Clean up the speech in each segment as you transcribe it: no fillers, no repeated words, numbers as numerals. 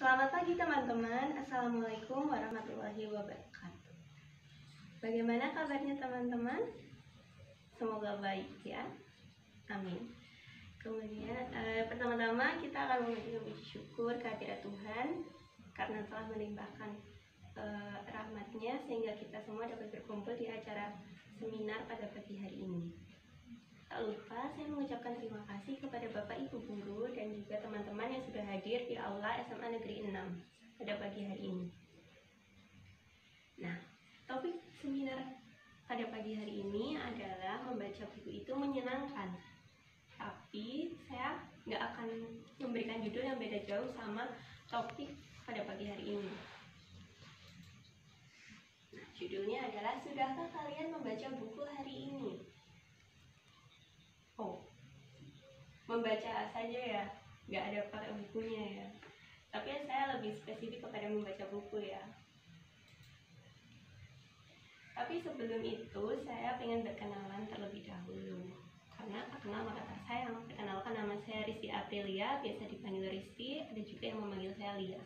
Selamat pagi teman-teman. Assalamualaikum warahmatullahi wabarakatuh. Bagaimana kabarnya teman-teman? Semoga baik ya. Amin. Kemudian pertama-tama kita akan mengucapkan puji syukur kehadirat Tuhan karena telah melimpahkan rahmat-Nya sehingga kita semua dapat berkumpul di acara seminar pada pagi hari ini. Tak lupa saya mengucapkan terima kasih kepada Bapak Ibu Guru dan juga teman-teman yang sudah hadir di Aula SMA Negeri 6 pada pagi hari ini. Nah, topik seminar pada pagi hari ini adalah membaca buku itu menyenangkan. Tapi saya nggak akan memberikan judul yang beda jauh sama topik pada pagi hari ini. Nah, judulnya adalah Sudahkah kalian membaca buku hari ini? Oh, membaca saja ya, nggak ada pakai bukunya ya. Tapi saya lebih spesifik kepada membaca buku ya. Tapi sebelum itu saya ingin berkenalan terlebih dahulu. Karena tak kenal maka tak sayang. Perkenalkan, nama saya Rizky Aprilia, biasa dipanggil Rizky, ada juga yang memanggil saya Lia.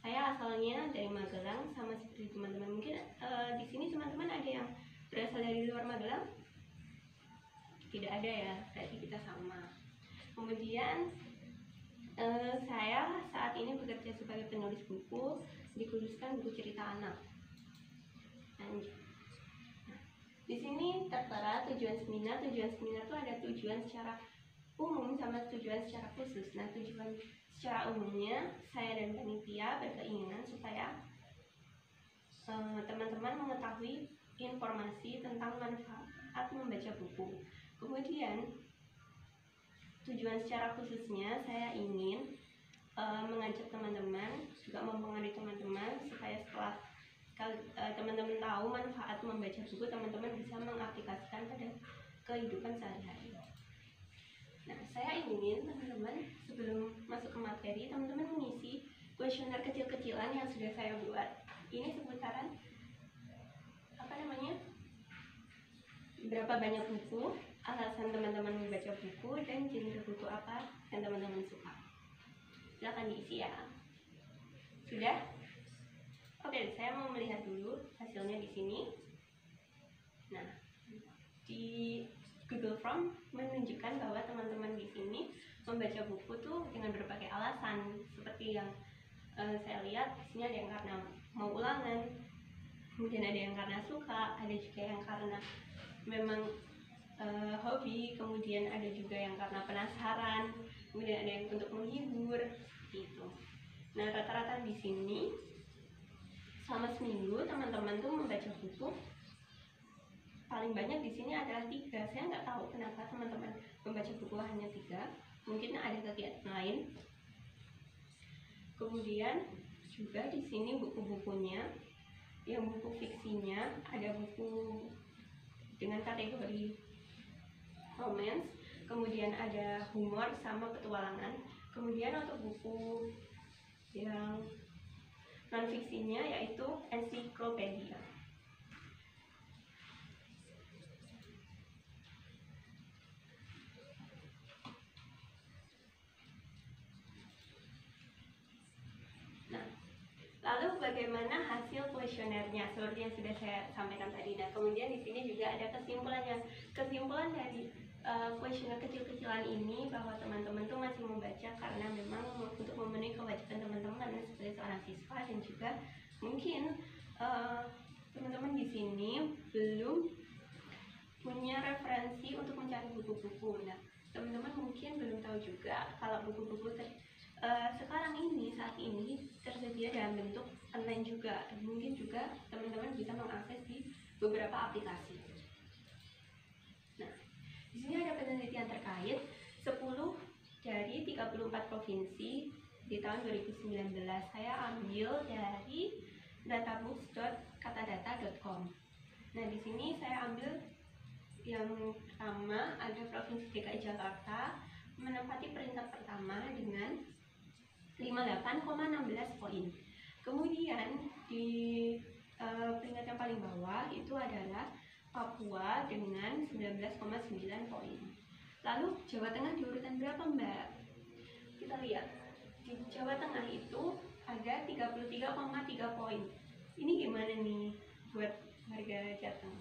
Saya asalnya dari Magelang, sama seperti teman-teman. Mungkin di sini teman-teman ada yang berasal dari luar Magelang? Tidak ada ya, berarti kita sama. Kemudian saya saat ini bekerja sebagai penulis buku, dikhususkan buku cerita anak. Lanjut. Nah, di sini tertera tujuan seminar. Tujuan seminar itu ada tujuan secara umum sama tujuan secara khusus. Nah, tujuan secara umumnya saya dan panitia berkeinginan supaya teman-teman mengetahui informasi tentang manfaat membaca buku. Kemudian tujuan secara khususnya saya ingin mengajak teman-teman, juga mempengaruhi teman-teman supaya setelah teman-teman tahu manfaat membaca buku, teman-teman bisa mengaplikasikan pada kehidupan sehari-hari. Nah, saya ingin teman-teman sebelum masuk ke materi, teman-teman mengisi kuesioner kecil-kecilan yang sudah saya buat. Ini seputaran berapa banyak buku, alasan teman-teman membaca buku, dan jenis buku apa yang teman-teman suka. Silahkan diisi ya. Sudah? Oke, saya mau melihat dulu hasilnya di sini. Nah, di Google Form menunjukkan bahwa teman-teman di sini membaca buku tuh dengan berbagai alasan, seperti yang saya lihat di sini ada yang karena mau ulangan, kemudian ada yang karena suka, ada juga yang karena memang hobi, kemudian ada juga yang karena penasaran, kemudian ada yang untuk menghibur gitu. Nah, rata-rata di sini selama seminggu teman-teman tuh membaca buku paling banyak di sini adalah 3. Saya nggak tahu kenapa teman-teman membaca buku hanya 3, mungkin ada kegiatan lain. Kemudian juga di sini buku-bukunya, yang buku fiksinya ada buku dengan kategori romance, kemudian ada humor sama petualangan. Kemudian untuk buku yang non fiksinya yaitu ensiklopedia. Nah, lalu bagaimana hasil kuesionernya? Seperti yang sudah saya sampaikan tadi. Nah, kemudian di sini juga ada kesimpulannya. Kesimpulan dari kuesioner kecil-kecilan ini bahwa teman-teman tuh masih membaca karena memang untuk memenuhi kewajiban teman-teman sebagai seorang siswa, dan juga mungkin teman-teman di sini belum punya referensi untuk mencari buku-buku. Nah, teman-teman mungkin belum tahu juga kalau buku-buku sekarang ini, saat ini tersedia dalam bentuk online juga. Mungkin juga teman-teman bisa mengakses di beberapa aplikasi. Nah, di sini ada penelitian terkait 10 dari 34 provinsi di tahun 2019. Saya ambil dari databooks.katadata.com. Nah, di sini saya ambil yang pertama, ada Provinsi DKI Jakarta menempati peringkat pertama dengan 58,16 poin. Kemudian di peringkat yang paling bawah itu adalah Papua dengan 19,9 poin. Lalu Jawa Tengah di urutan berapa, Mbak? Kita lihat di Jawa Tengah itu ada 33,3 poin. Ini gimana nih buat warga Jateng?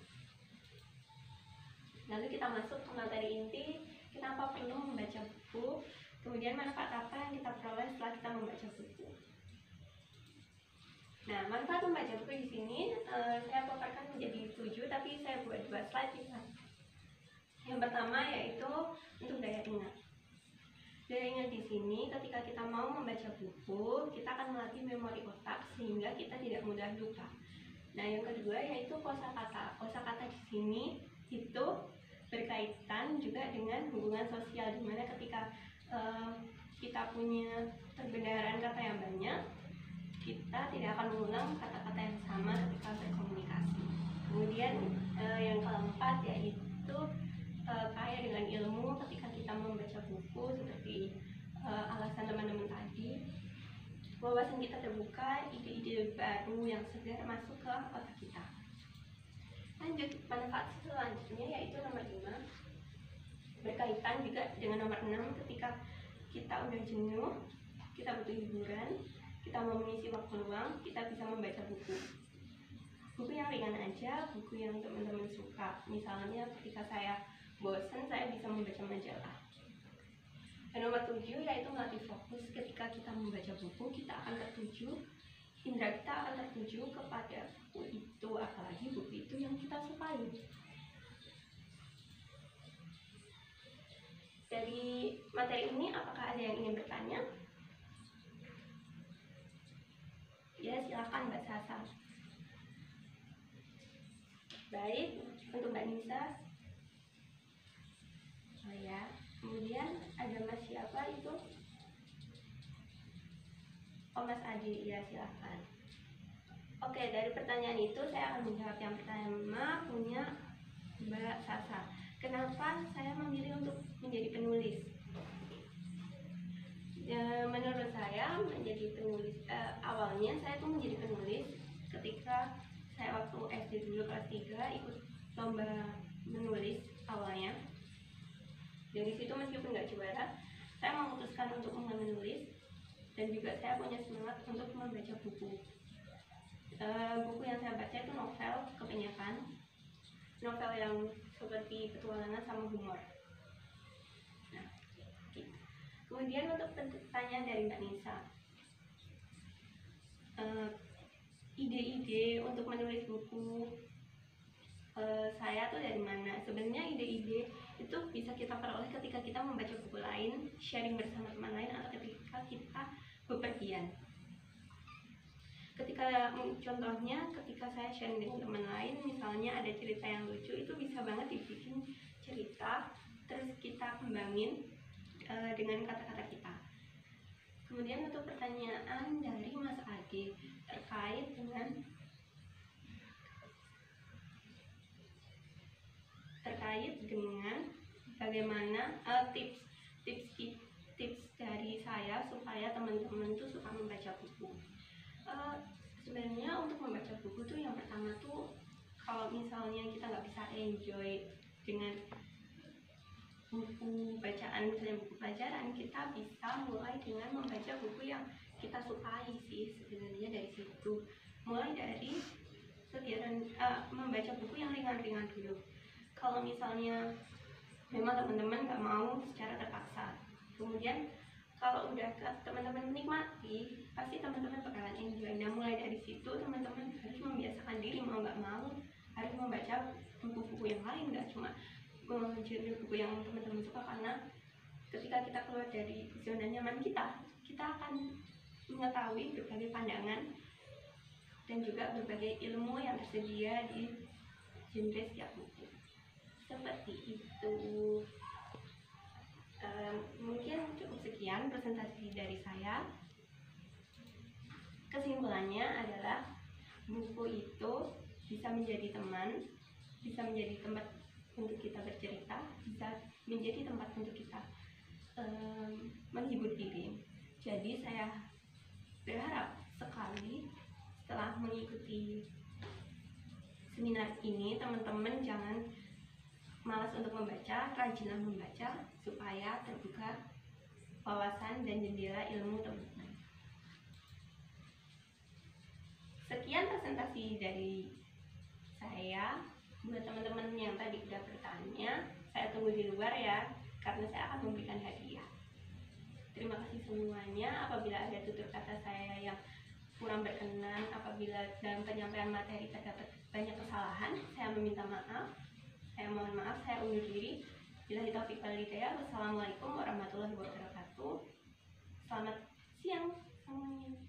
Lalu kita masuk ke materi inti, kenapa perlu membaca buku, kemudian manfaat apa yang kita peroleh setelah kita membaca buku. Nah, manfaat membaca buku di sini saya paparkan menjadi 7, tapi saya buat 2 slide ya. Yang pertama yaitu untuk daya ingat. Daya ingat di sini ketika kita mau membaca buku, kita akan melatih memori otak sehingga kita tidak mudah lupa. Nah, yang kedua yaitu kosakata. Kosakata di sini itu berkaitan juga dengan hubungan sosial, dimana ketika kita punya perbenaran kata yang banyak, kita tidak akan mengulang kata-kata yang sama ketika berkomunikasi. Kemudian yang keempat yaitu kaya dengan ilmu. Ketika kita membaca buku seperti alasan teman-teman tadi, wawasan kita terbuka, ide-ide baru yang segar masuk ke otak kita. Lanjut, manfaat selanjutnya yaitu nomor 5, berkaitan juga dengan nomor 6. Ketika kita udah jenuh, kita butuh hiburan, kita mau mengisi waktu luang, kita bisa membaca buku. Buku yang ringan aja, buku yang teman-teman suka. Misalnya ketika saya bosan, saya bisa membaca majalah. Dan nomor 7 yaitu melatih fokus. Ketika kita membaca buku, kita akan tertuju, indera kita akan tertuju kepada buku itu, apalagi buku itu yang kita sukai. Dari materi ini, apakah ada yang ingin bertanya? Ya, silakan Mbak Sasa. Baik, untuk Mbak Nisa. Oh ya, kemudian ada Mas siapa itu? Oh, Mas Adi, ya silakan. Oke, dari pertanyaan itu saya akan menjawab yang pertama, punya Mbak Sasa. Kenapa saya memilih untuk menjadi penulis? Menurut saya menjadi penulis, awalnya saya tuh menjadi penulis ketika saya waktu SD dulu kelas 3 ikut lomba menulis awalnya. Dari situ meskipun nggak juara, saya memutuskan untuk menulis, dan juga saya punya semangat untuk membaca buku. Buku yang saya baca itu novel kebanyakan, novel yang seperti petualangan sama humor. Nah, gitu. Kemudian untuk pertanyaan dari Mbak Nisa, ide-ide untuk menulis buku saya tuh dari mana? Sebenarnya ide-ide itu bisa kita peroleh ketika kita membaca buku lain, sharing bersama teman lain, atau ketika kita bepergian. Contohnya ketika saya sharing dengan teman lain, misalnya ada cerita yang lucu, itu bisa banget dibikin cerita, terus kita kembangin dengan kata-kata kita. Kemudian untuk pertanyaan dari Mas Ade terkait dengan bagaimana tips dari saya supaya teman-teman tuh suka membaca buku. Sebenarnya untuk membaca buku tuh yang pertama tuh, kalau misalnya kita nggak bisa enjoy dengan buku bacaan, misalnya buku pelajaran, kita bisa mulai dengan membaca buku yang kita sukai sih sebenarnya. Dari situ mulai dari membaca buku yang ringan-ringan dulu. Kalau misalnya memang teman-teman nggak mau secara terpaksa, kemudian kalau udah teman-teman menikmati, pasti teman-teman bakalan enjoy. Nah, mulai dari situ teman-teman harus membiasakan diri, mau nggak mau harus membaca buku-buku yang lain, nggak cuma mencari buku yang teman-teman suka. Karena ketika kita keluar dari zona nyaman kita akan mengetahui berbagai pandangan dan juga berbagai ilmu yang tersedia di genre setiap buku. Seperti itu. Mungkin cukup sekian presentasi dari saya. Kesimpulannya adalah buku itu bisa menjadi teman, bisa menjadi tempat untuk kita bercerita, bisa menjadi tempat untuk kita menghibur diri. Jadi saya berharap sekali setelah mengikuti seminar ini, teman-teman jangan malas untuk membaca, rajinlah membaca supaya terbuka wawasan dan jendela ilmu teman-teman. Sekian presentasi dari saya. Buat teman-teman yang tadi udah bertanya, saya tunggu di luar ya, karena saya akan memberikan hadiah. Terima kasih semuanya. Apabila ada tutur kata saya yang kurang berkenan, apabila dalam penyampaian materi terdapat banyak kesalahan, saya meminta maaf. Saya mohon maaf, saya undur diri. Billahi taufiq wal hidayah. Wassalamualaikum warahmatullahi wabarakatuh. Selamat siang semuanya.